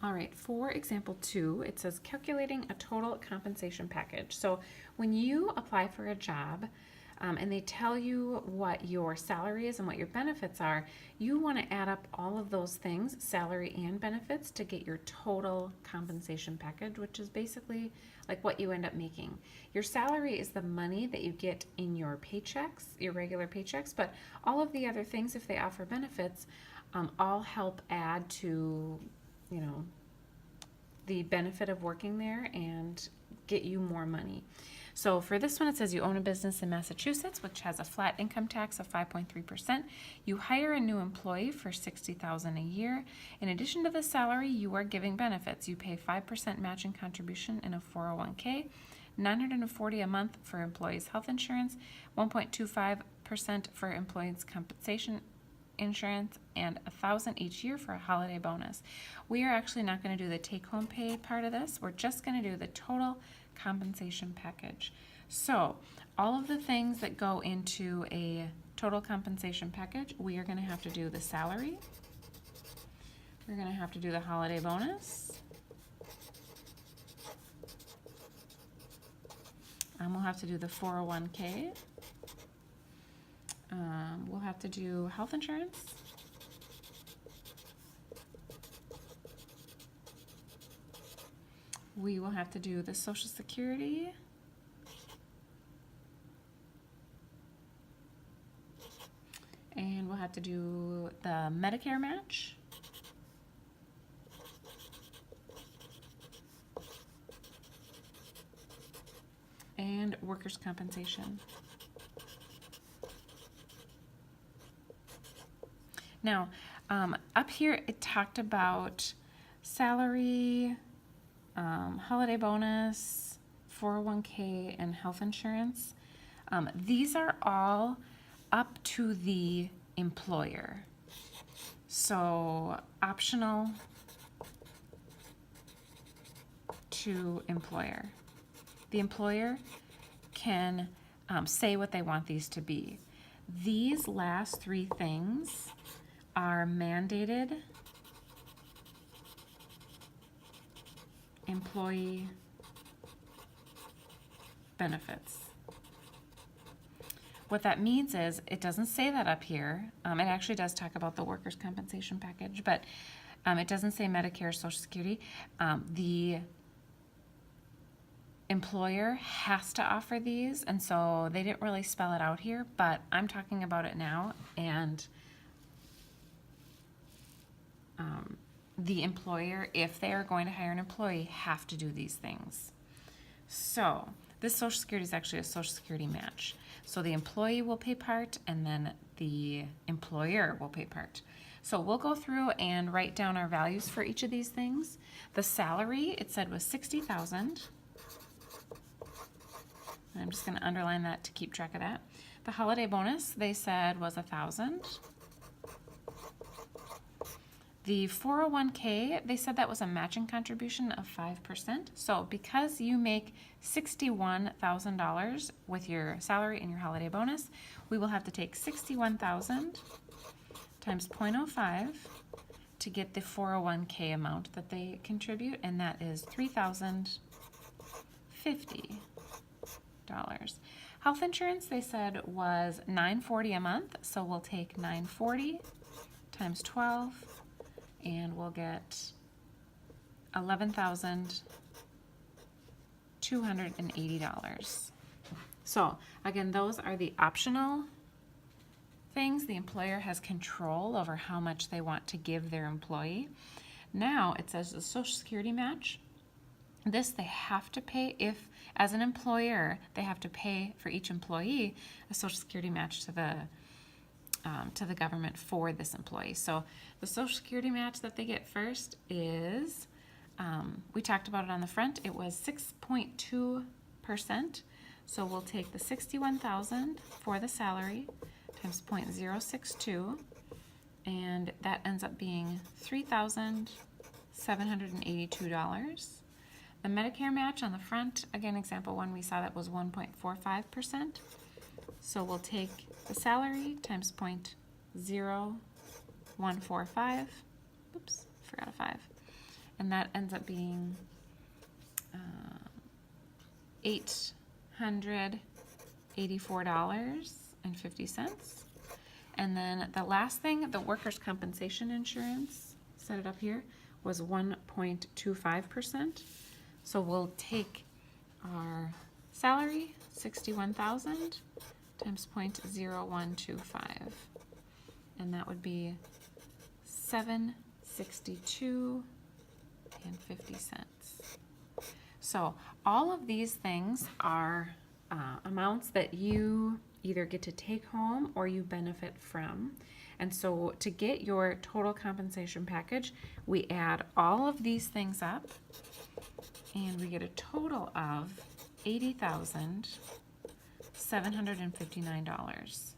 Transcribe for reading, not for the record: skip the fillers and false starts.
All right, for example 2, it says calculating a total compensation package. So when you apply for a job and they tell you what your salary is and what your benefits are, you want to add up all of those things, salary and benefits, to get your total compensation package, which is basically like what you end up making. Your salary is the money that you get in your paychecks, your regular paychecks, but all of the other things, if they offer benefits, all help add to, you know, the benefit of working there and get you more money. So for this one, it says you own a business in Massachusetts, which has a flat income tax of 5.3%. You hire a new employee for $60,000 a year. In addition to the salary, you are giving benefits. You pay 5% matching contribution in a 401k, $940 a month for employees' health insurance, 1.25% for employees' compensation insurance, and $1,000 each year for a holiday bonus. We are actually not going to do the take-home pay part of this. We're just going to do the total compensation package. So all of the things that go into a total compensation package, we are going to have to do the salary. We're going to have to do the holiday bonus. We'll have to do the 401k. We'll have to do health insurance. We will have to do the Social Security. And we'll have to do the Medicare match. And workers' compensation. Now, up here it talked about salary, holiday bonus, 401k, and health insurance. These are all up to the employer. So optional to employer. The employer can say what they want these to be. These last three things are mandated employee benefits. What that means is, it doesn't say that up here. It actually does talk about the workers' compensation package, but it doesn't say Medicare, Social Security. The employer has to offer these, and so they didn't really spell it out here, but I'm talking about it now, and the employer, if they are going to hire an employee, have to do these things. So this Social Security is actually a Social Security match. So the employee will pay part, and then the employer will pay part. So we'll go through and write down our values for each of these things. The salary, it said, was $60,000. I'm just going to underline that to keep track of that. The holiday bonus, they said, was $1,000. The 401k, they said that was a matching contribution of 5%. So because you make $61,000 with your salary and your holiday bonus, we will have to take $61,000 times 0.05 to get the 401k amount that they contribute, and that is $3,050. Health insurance, they said, was $940 a month, so we'll take $940 times 12, and we'll get $11,280. So again, those are the optional things. The employer has control over how much they want to give their employee. Now it says the Social Security match. This they have to pay. If, as an employer, they have to pay for each employee a Social Security match to the government for this employee. So the Social Security match that they get first is, we talked about it on the front, it was 6.2%. So we'll take the $61,000 for the salary times 0.062, and that ends up being $3,782. The Medicare match on the front, again, example 1, we saw that was 1.45%. So we'll take the salary times 0.0145, oops, forgot a 5, and that ends up being $884.50. And then the last thing, the workers' compensation insurance, set it up here, was 1.25%. So we'll take our salary, 61,000, times 0.0125, and that would be $762.50. So all of these things are amounts that you either get to take home or you benefit from. And so to get your total compensation package, we add all of these things up and we get a total of $80,759.